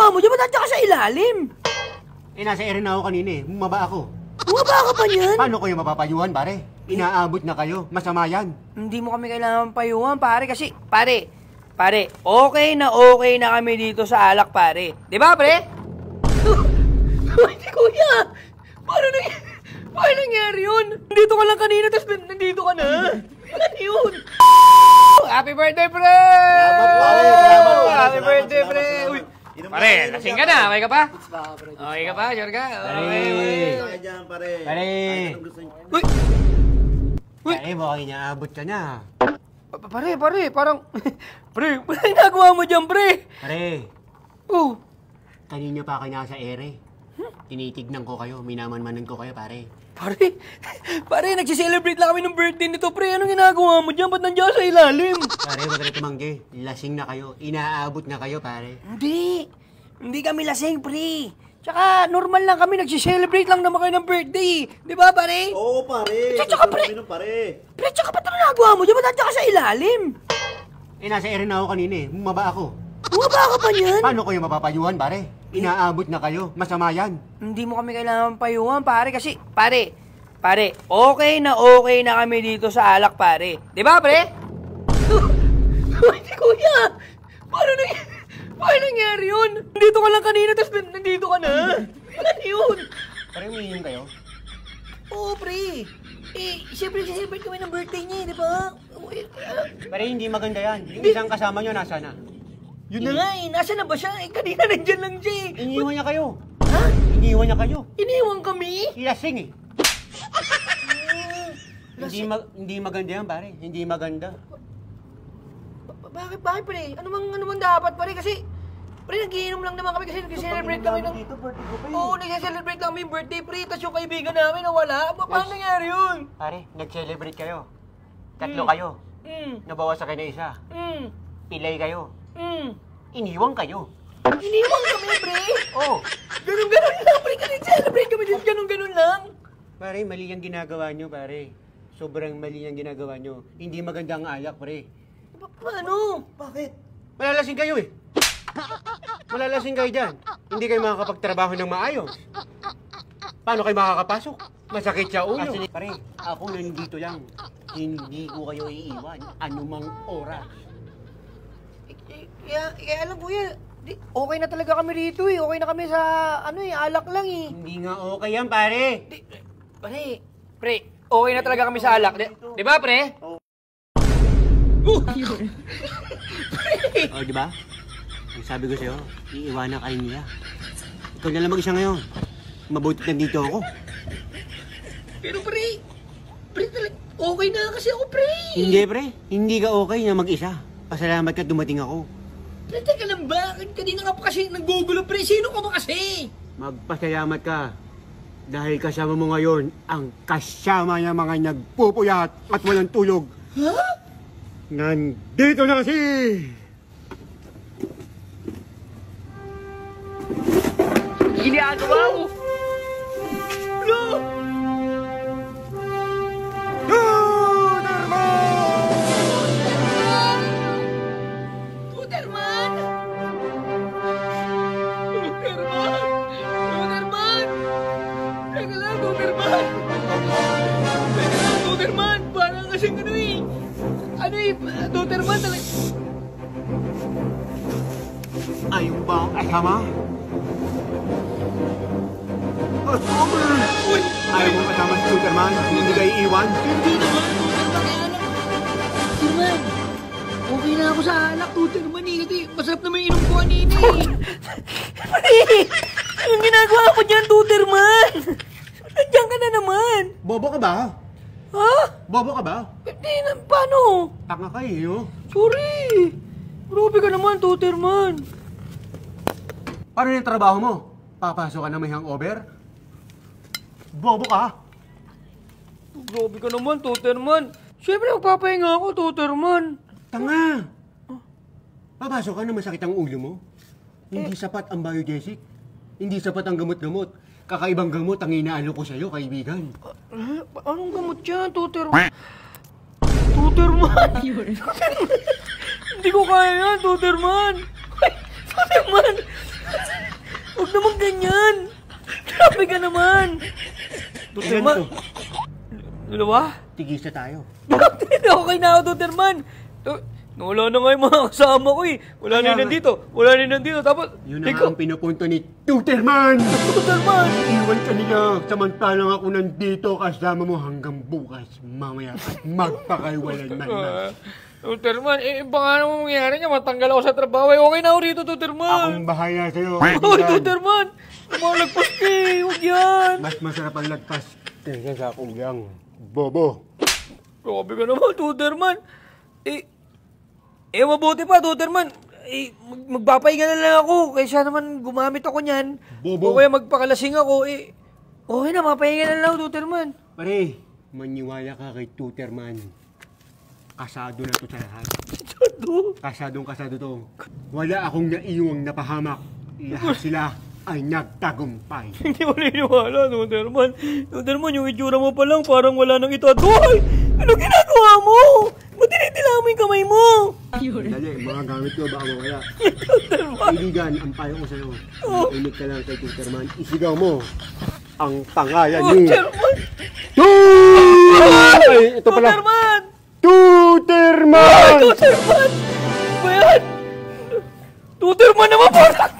ginagawa mo dyan? Ba't nandiyan ka sa ilalim? Nasa ere na ako kanina eh. Bumaba ako. Bumaba ka pa niyan? Paano kayo mapapayuhan, pare? Inaabot na kayo. Masama yan. Hindi mo kami kailangan payuhan, pare, kasi, pare, okay na kami dito sa alak, pare. Di ba, pre? Ay, kuya! Paano nangyari yun? Nandito ka lang kanina, tapos nandito ka na. Ano yun? Happy birthday, pre! Salamat, pare! Happy birthday, pre! Uy, pare, lasing ka na. Okay ka pa? Okay ka pa, sure ka? Okay. Kaya dyan, pare. Pare! Uy! Pare, baka inaabot ka na. Pare, parang... Pre, ano ginagawa mo dyan, pre? Pare, Oh, kanina pa kayo nasa ere. Tinitignan ko kayo, minamanmanan ko kayo, pare. pare, nagsiselebrate lang kami ng birthday nito, pre. Anong ginagawa mo dyan? Ba't nandiyan sa ilalim? Pare, wag na tumanggi. Lasing na kayo. Inaabot na kayo, pare. Hindi kami lasing, pre. Tsaka, normal lang kami. Nagsiselebrate lang naman kayo ng birthday. Di ba, pare? Oo, pare. Tsaka, pre. Pre, tsaka ba't anong ginagawa mo dyan? Ba't nandiyan ka sa ilalim? Nasa ere na ako kanina eh. Bumaba ako. Bumaba ka pa niyan? Paano kayo mapapayuhan, pare? Inaabot na kayo. Masama yan. Hindi mo kami kailangan payuhan, pare, kasi, pare, okay na kami dito sa alak, pare. Di ba, pre? Ay, kuya! Paano nangyari yun? Nandito ka lang kanina, tapos nandito ka na. Ano yun? Pare, umiinom kayo? Oo, pre. Siyempre, celebrate kami ng birthday niya, di ba? Pare, hindi maganda yan. Yung isang kasama nyo, nasa na? Yun na nga eh, nasa na ba siya? Kanina nandyan lang siya eh. Iniwan niya kayo. Ha? Iniwan niya kayo. Iniwan kami? Lasing eh. Hindi maganda yan, pare. Hindi maganda. Bakit, pre? Ano mang dapat, pare? Kasi, pre, nagiinom lang naman kami kasi nag-celebrate kami ng... Dito, birthday ko pa Oo, nag-celebrate lang kami yung birthday, pre. Tapos yung kaibigan namin nawala. Paano nangyari yun? Pare, nag-celebrate kayo. Tatlo kayo. Nabawas sa kayo na isa. Pilay kayo. Iniwan kayo. Iniwan kami, pre. Oh. Ganun lang, pre. Kasi celebrate kami din. Ganun lang. Pare, mali yung ginagawa nyo, pare. Sobrang mali yung ginagawa nyo. Hindi maganda ang alak, pare. Paano? Bakit? Malalasing kayo eh. Malalasing kayo dyan. Hindi kayo makakapagtrabaho ng maayos. Paano kayo makakapasok? Masakit sa ulo. Actually, pare, ako nandito lang. Hindi ko kayo iiwan. Anumang oras. Kaya alam po yan. Okay na talaga kami rito eh. Okay na kami sa, alak lang eh. Hindi nga okay yan, pare. Pre, okay na talaga kami sa alak. Di ba, pre? Oh, di ba? Ang sabi ko sa'yo, iiwanan ka rin nila. Ikaw na lang mag-isa ngayon. Mabuti nandito ako. Pero pre, okay na kasi ako, pre. Hindi, pre. Hindi ka okay na mag-isa. Pasalamat ka dumating ako. Pre, teka lang ba? Kanina nga pa kasi naggugulo, pre. Sino ka ba kasi? Magpasalamat ka. Dahil kasama mo ngayon ang kasama niya mga nagpupuyat at walang tulog. Ha? Nandito na kasi! Ginagawa mo? No! Tuterman! Teka lang, Tuterman! Parang kasing Tuterman talaga. Ayaw ba ang asama? Uy! Ayaw mo kasama si Superman? Hindi ka iiwan? Hindi naman, Tuterman, okay na ako sa alak, Tuterman eh. Kasi masarap naman yung inom ko kanina eh. Pare! Anong ginagawa ko dyan, Tuterman? Nandiyan ka na naman. Bobo ka ba? Ha? Bobo ka ba? Hindi na, paano? Tanga ka eh, oh. Sorry. Grabe ka naman, Tuterman. Paano yung trabaho mo? Papasok ka na may hangover? Bobo ka? Grabe ka naman, Tuterman. Siyempre, magpapahinga ako, Tuterman. Tanga! Papasok ka na masakit ang ulo mo? Hindi sapat ang biogesic. Hindi sapat ang gamot-gamot. Kakaibang gamot ang inaalo ko sa'yo, kaibigan. Anong gamot yan, Tuterman? Tuterman! Hindi ko kaya yan, Tuterman! Tuterman! naman ganyan? Grabe ka naman. Tuterman. Ilan to? Dalawa? Tigisa tayo. Okay na ako, Tuterman. Wala na nga yung mga kasama ko eh. Wala na yun nandito. Wala na yun nandito. Tapos, Yun na nga ang pinupunto ni Tuterman! Tuterman! Iwan ka nila, samantalang ako nandito kasama mo hanggang bukas, mamaya at magpakaiwalan man lang. Tuterman, baka naman mangyayari niya, matanggal ako sa trabaho. Okay na ako rito, Tuterman. Akong bahala sa'yo. Hoy, Tuterman! Malagpas ka eh, huwag yan. Mas masarap ang lagpas kaysa sa kulang. Bobo. Grabe ka naman, Tuterman. Mabuti pa, Tuterman. Magpapahinga na lang ako. Kaysa naman gumamit ako niyan. O Bobo. kaya magpakalasing ako, okay na, mapahinga na lang ako, Tuterman. Pare, maniwala ka kay Tuterman. Kasado na to sa lahat. Kasadong-kasado to. Wala akong naiwang napahamak. Lahat sila ay nagtagumpay. Hindi mo niniwala, Tuterman. Tuterman, yung itsura mo pa lang, parang wala nang itatuloy. Ano ginagawa mo? Ba't tinitila mo yung kamay mo? Dali, mga gamit ko baka mawala. Kaibigan, ang payo ko sa'yo. Init ka lang kay Tuterman. Isigaw mo ang pangalan ni... Tuterman! Ay, ito pala. Tuterman! Tuterman! Tuterman! Ba yan? Tuterman naman, parang...